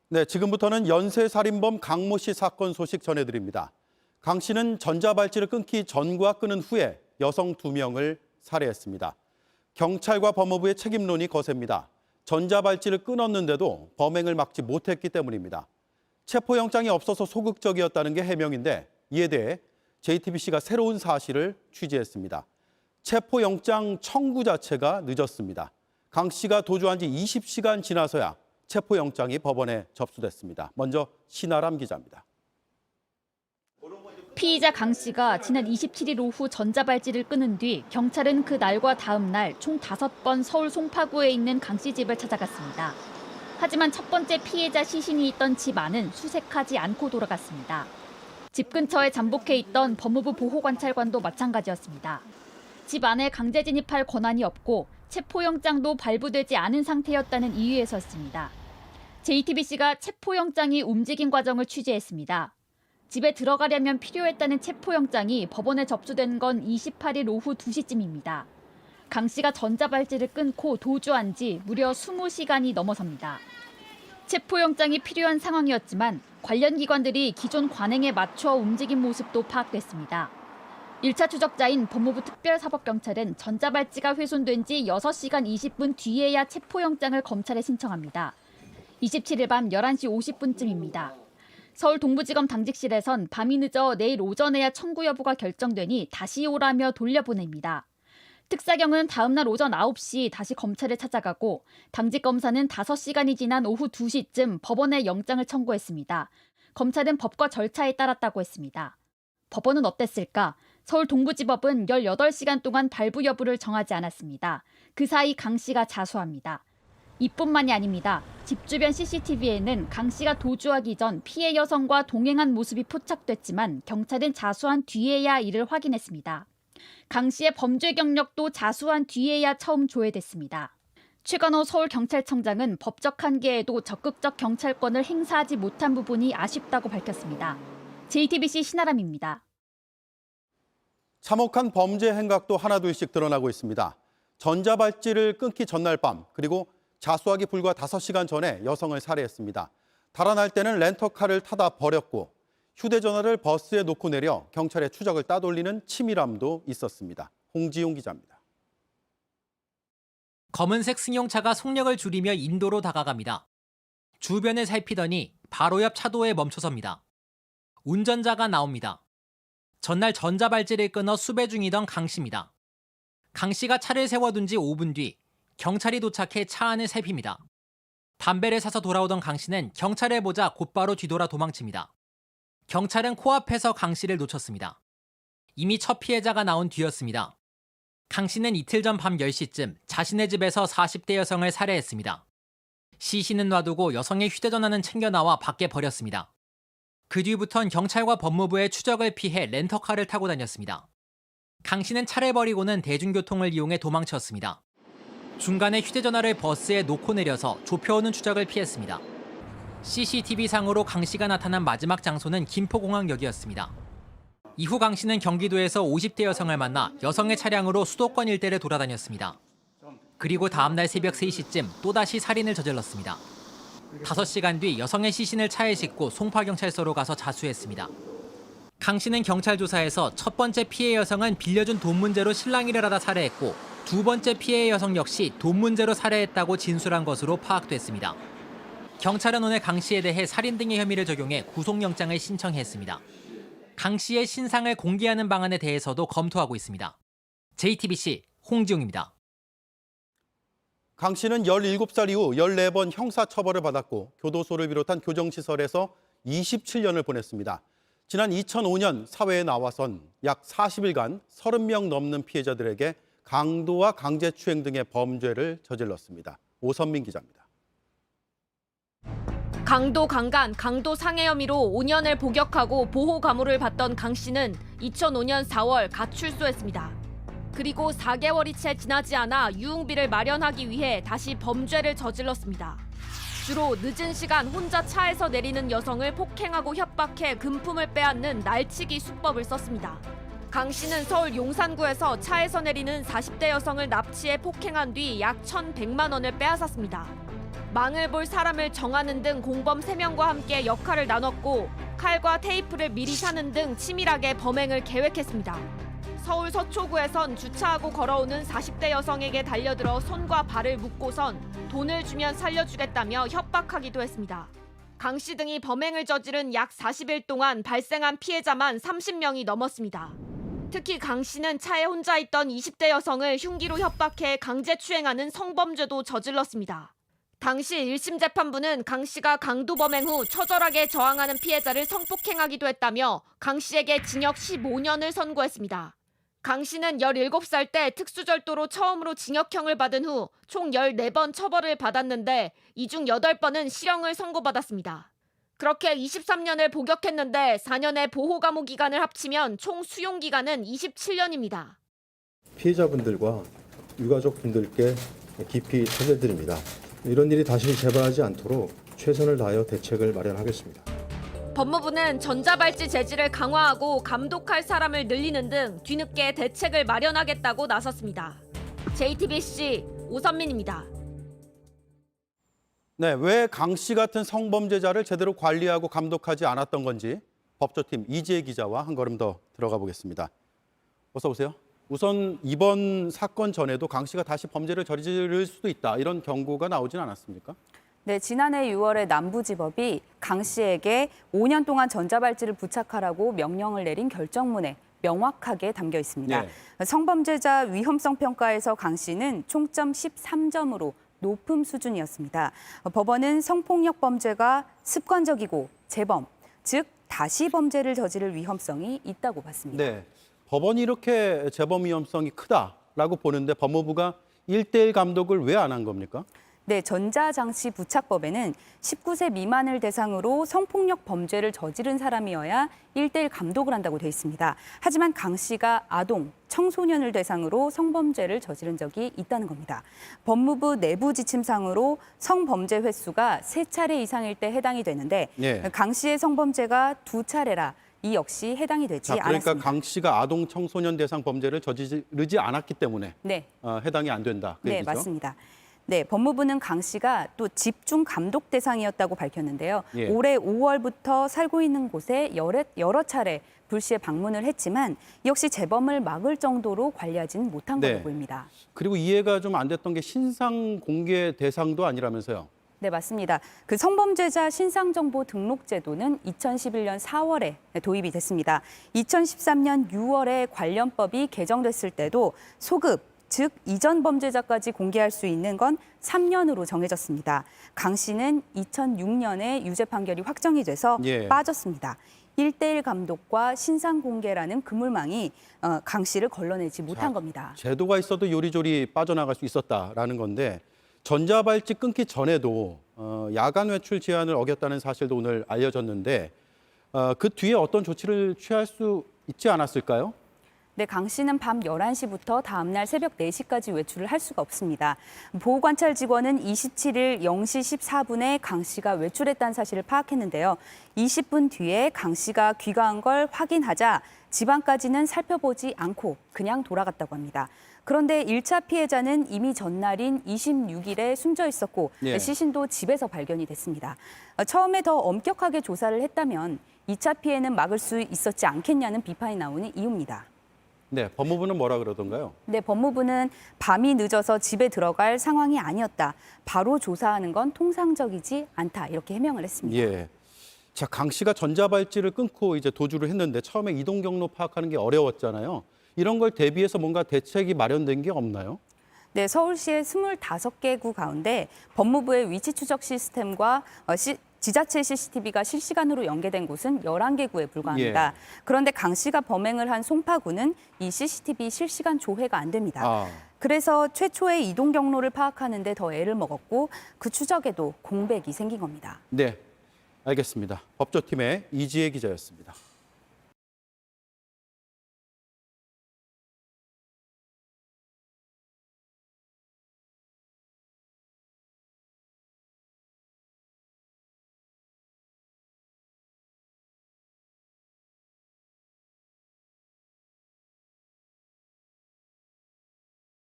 네, 지금부터는 연쇄살인범 강모 씨 사건 소식 전해드립니다. 강 씨는 전자발찌를 끊기 전과 끊은 후에 여성 2명을 살해했습니다. 경찰과 법무부의 책임론이 거셉니다. 전자발찌를 끊었는데도 범행을 막지 못했기 때문입니다. 체포영장이 없어서 소극적이었다는 게 해명인데 이에 대해 JTBC가 새로운 사실을 취재했습니다. 체포영장 청구 자체가 늦었습니다. 강 씨가 도주한 지 20시간 지나서야 체포영장이 법원에 접수됐습니다. 먼저 신아람 기자입니다. 피의자 강 씨가 지난 27일 오후 전자발찌를 끊은 뒤 경찰은 그 날과 다음 날 총 5번 서울 송파구에 있는 강 씨 집을 찾아갔습니다. 하지만 첫 번째 피해자 시신이 있던 집 안은 수색하지 않고 돌아갔습니다. 집 근처에 잠복해 있던 법무부 보호관찰관도 마찬가지였습니다. 집 안에 강제 진입할 권한이 없고 체포영장도 발부되지 않은 상태였다는 이유에서였습니다. JTBC가 체포영장이 움직인 과정을 취재했습니다. 집에 들어가려면 필요했다는 체포영장이 법원에 접수된 건 28일 오후 2시쯤입니다. 강 씨가 전자발찌를 끊고 도주한 지 무려 20시간이 넘어섭니다. 체포영장이 필요한 상황이었지만 관련 기관들이 기존 관행에 맞춰 움직인 모습도 파악됐습니다. 1차 추적자인 법무부 특별사법경찰은 전자발찌가 훼손된 지 6시간 20분 뒤에야 체포영장을 검찰에 신청합니다. 27일 밤 11시 50분쯤입니다. 서울 동부지검 당직실에선 밤이 늦어 내일 오전에야 청구 여부가 결정되니 다시 오라며 돌려보냅니다. 특사경은 다음 날 오전 9시 다시 검찰에 찾아가고 당직검사는 5시간이 지난 오후 2시쯤 법원에 영장을 청구했습니다. 검찰은 법과 절차에 따랐다고 했습니다. 법원은 어땠을까? 서울 동부지법은 18시간 동안 발부 여부를 정하지 않았습니다. 그 사이 강 씨가 자수합니다. 이뿐만이 아닙니다. 집 주변 CCTV에는 강 씨가 도주하기 전 피해 여성과 동행한 모습이 포착됐지만 경찰은 자수한 뒤에야 이를 확인했습니다. 강 씨의 범죄 경력도 자수한 뒤에야 처음 조회됐습니다. 최관호 서울경찰청장은 법적 한계에도 적극적 경찰권을 행사하지 못한 부분이 아쉽다고 밝혔습니다. JTBC 신아람입니다. 참혹한 범죄 행각도 하나둘씩 드러나고 있습니다. 전자발찌를 끊기 전날 밤 그리고 자수하기 불과 5시간 전에 여성을 살해했습니다. 달아날 때는 렌터카를 타다 버렸고 휴대전화를 버스에 놓고 내려 경찰의 추적을 따돌리는 치밀함도 있었습니다. 홍지용 기자입니다. 검은색 승용차가 속력을 줄이며 인도로 다가갑니다. 주변을 살피더니 바로 옆 차도에 멈춰섭니다. 운전자가 나옵니다. 전날 전자발찌를 끊어 수배 중이던 강 씨입니다. 강 씨가 차를 세워둔 지 5분 뒤 경찰이 도착해 차 안을 살핍니다. 담배를 사서 돌아오던 강 씨는 경찰을 보자 곧바로 뒤돌아 도망칩니다. 경찰은 코앞에서 강 씨를 놓쳤습니다. 이미 첫 피해자가 나온 뒤였습니다. 강 씨는 이틀 전 밤 10시쯤 자신의 집에서 40대 여성을 살해했습니다. 시신은 놔두고 여성의 휴대전화는 챙겨 나와 밖에 버렸습니다. 그 뒤부턴 경찰과 법무부의 추적을 피해 렌터카를 타고 다녔습니다. 강 씨는 차를 버리고는 대중교통을 이용해 도망쳤습니다. 중간에 휴대전화를 버스에 놓고 내려서 좁혀오는 추적을 피했습니다. CCTV상으로 강 씨가 나타난 마지막 장소는 김포공항역이었습니다. 이후 강 씨는 경기도에서 50대 여성을 만나 여성의 차량으로 수도권 일대를 돌아다녔습니다. 그리고 다음 날 새벽 3시쯤 또다시 살인을 저질렀습니다. 5시간 뒤 여성의 시신을 차에 싣고 송파경찰서로 가서 자수했습니다. 강 씨는 경찰 조사에서 첫 번째 피해 여성은 빌려준 돈 문제로 실랑이를 하다 살해했고 두 번째 피해 여성 역시 돈 문제로 살해했다고 진술한 것으로 파악됐습니다. 경찰은 오늘 강 씨에 대해 살인 등의 혐의를 적용해 구속영장을 신청했습니다. 강 씨의 신상을 공개하는 방안에 대해서도 검토하고 있습니다. JTBC 홍지용입니다. 강 씨는 17살 이후 14번 형사처벌을 받았고 교도소를 비롯한 교정시설에서 27년을 보냈습니다. 지난 2005년 사회에 나와선 약 40일간 30명 넘는 피해자들에게 강도와 강제추행 등의 범죄를 저질렀습니다. 오선민 기자입니다. 강도 강간, 강도 상해 혐의로 5년을 복역하고 보호 감호를 받던 강 씨는 2005년 4월 가출소했습니다. 그리고 4개월이 채 지나지 않아 유흥비를 마련하기 위해 다시 범죄를 저질렀습니다. 주로 늦은 시간 혼자 차에서 내리는 여성을 폭행하고 협박해 금품을 빼앗는 날치기 수법을 썼습니다. 강 씨는 서울 용산구에서 차에서 내리는 40대 여성을 납치해 폭행한 뒤 약 1,100만 원을 빼앗았습니다. 망을 볼 사람을 정하는 등 공범 3명과 함께 역할을 나눴고 칼과 테이프를 미리 사는 등 치밀하게 범행을 계획했습니다. 서울 서초구에선 주차하고 걸어오는 40대 여성에게 달려들어 손과 발을 묶고선 돈을 주면 살려주겠다며 협박하기도 했습니다. 강 씨 등이 범행을 저지른 약 40일 동안 발생한 피해자만 30명이 넘었습니다. 특히 강 씨는 차에 혼자 있던 20대 여성을 흉기로 협박해 강제추행하는 성범죄도 저질렀습니다. 당시 1심 재판부는 강 씨가 강도 범행 후 처절하게 저항하는 피해자를 성폭행하기도 했다며 강 씨에게 징역 15년을 선고했습니다. 강 씨는 17살 때 특수절도로 처음으로 징역형을 받은 후 총 14번 처벌을 받았는데 이 중 8번은 실형을 선고받았습니다. 그렇게 23년을 복역했는데 4년의 보호감호 기간을 합치면 총 수용 기간은 27년입니다. 피해자분들과 유가족분들께 깊이 사죄드립니다. 이런 일이 다시 재발하지 않도록 최선을 다하여 대책을 마련하겠습니다. 법무부는 전자발찌 재질을 강화하고 감독할 사람을 늘리는 등 뒤늦게 대책을 마련하겠다고 나섰습니다. JTBC 오선민입니다. 네, 왜 강 씨 같은 성범죄자를 제대로 관리하고 감독하지 않았던 건지 법조팀 이지혜 기자와 한 걸음 더 들어가 보겠습니다. 어서 오세요. 우선 이번 사건 전에도 강 씨가 다시 범죄를 저지를 수도 있다, 이런 경고가 나오진 않았습니까? 네, 지난해 6월에 남부지법이 강 씨에게 5년 동안 전자발찌를 부착하라고 명령을 내린 결정문에 명확하게 담겨 있습니다. 네. 성범죄자 위험성 평가에서 강 씨는 총점 13점으로 높음 수준이었습니다. 법원은 성폭력 범죄가 습관적이고 재범, 즉 다시 범죄를 저지를 위험성이 있다고 봤습니다. 네, 법원이 이렇게 재범 위험성이 크다라고 보는데 법무부가 1대1 감독을 왜 안 한 겁니까? 네, 전자장치 부착법에는 19세 미만을 대상으로 성폭력 범죄를 저지른 사람이어야 1대1 감독을 한다고 돼 있습니다. 하지만 강 씨가 아동, 청소년을 대상으로 성범죄를 저지른 적이 있다는 겁니다. 법무부 내부 지침상으로 성범죄 횟수가 3차례 이상일 때 해당이 되는데 네. 강 씨의 성범죄가 2차례라 이 역시 해당이 되지 그러니까 않았습니다. 강 씨가 아동 청소년 대상 범죄를 저지르지 않았기 때문에 네. 해당이 안 된다. 그 네, 얘기죠? 맞습니다. 네, 법무부는 강 씨가 또 집중 감독 대상이었다고 밝혔는데요. 예. 올해 5월부터 살고 있는 곳에 여러 차례 불시에 방문을 했지만 역시 재범을 막을 정도로 관리하지는 못한 네. 걸로 보입니다. 그리고 이해가 좀 안 됐던 게 신상 공개 대상도 아니라면서요. 네, 맞습니다. 그 성범죄자 신상정보 등록제도는 2011년 4월에 도입이 됐습니다. 2013년 6월에 관련법이 개정됐을 때도 소급, 즉 이전 범죄자까지 공개할 수 있는 건 3년으로 정해졌습니다. 강 씨는 2006년에 유죄 판결이 확정이 돼서 예. 빠졌습니다. 1대1 감독과 신상 공개라는 그물망이 강 씨를 걸러내지 못한 겁니다. 제도가 있어도 요리조리 빠져나갈 수 있었다라는 건데 전자발찌 끊기 전에도 야간 외출 제한을 어겼다는 사실도 오늘 알려졌는데 그 뒤에 어떤 조치를 취할 수 있지 않았을까요? 네, 강 씨는 밤 11시부터 다음 날 새벽 4시까지 외출을 할 수가 없습니다. 보호관찰 직원은 27일 0시 14분에 강 씨가 외출했다는 사실을 파악했는데요. 20분 뒤에 강 씨가 귀가한 걸 확인하자 집안까지는 살펴보지 않고 그냥 돌아갔다고 합니다. 그런데 1차 피해자는 이미 전날인 26일에 숨져 있었고 예. 시신도 집에서 발견이 됐습니다. 처음에 더 엄격하게 조사를 했다면 2차 피해는 막을 수 있었지 않겠냐는 비판이 나오는 이유입니다. 네, 법무부는 뭐라 그러던가요? 네, 법무부는 밤이 늦어서 집에 들어갈 상황이 아니었다. 바로 조사하는 건 통상적이지 않다. 이렇게 해명을 했습니다. 예. 자, 강 씨가 전자발찌를 끊고 이제 도주를 했는데 처음에 이동 경로 파악하는 게 어려웠잖아요. 이런 걸 대비해서 뭔가 대책이 마련된 게 없나요? 네, 서울시의 25개 구 가운데 법무부의 위치 추적 시스템과 지자체 CCTV가 실시간으로 연계된 곳은 11개 구에 불과합니다. 그런데 강 씨가 범행을 한 송파구는 이 CCTV 실시간 조회가 안 됩니다. 그래서 최초의 이동 경로를 파악하는 데 더 애를 먹었고 그 추적에도 공백이 생긴 겁니다. 네, 알겠습니다. 법조팀의 이지혜 기자였습니다.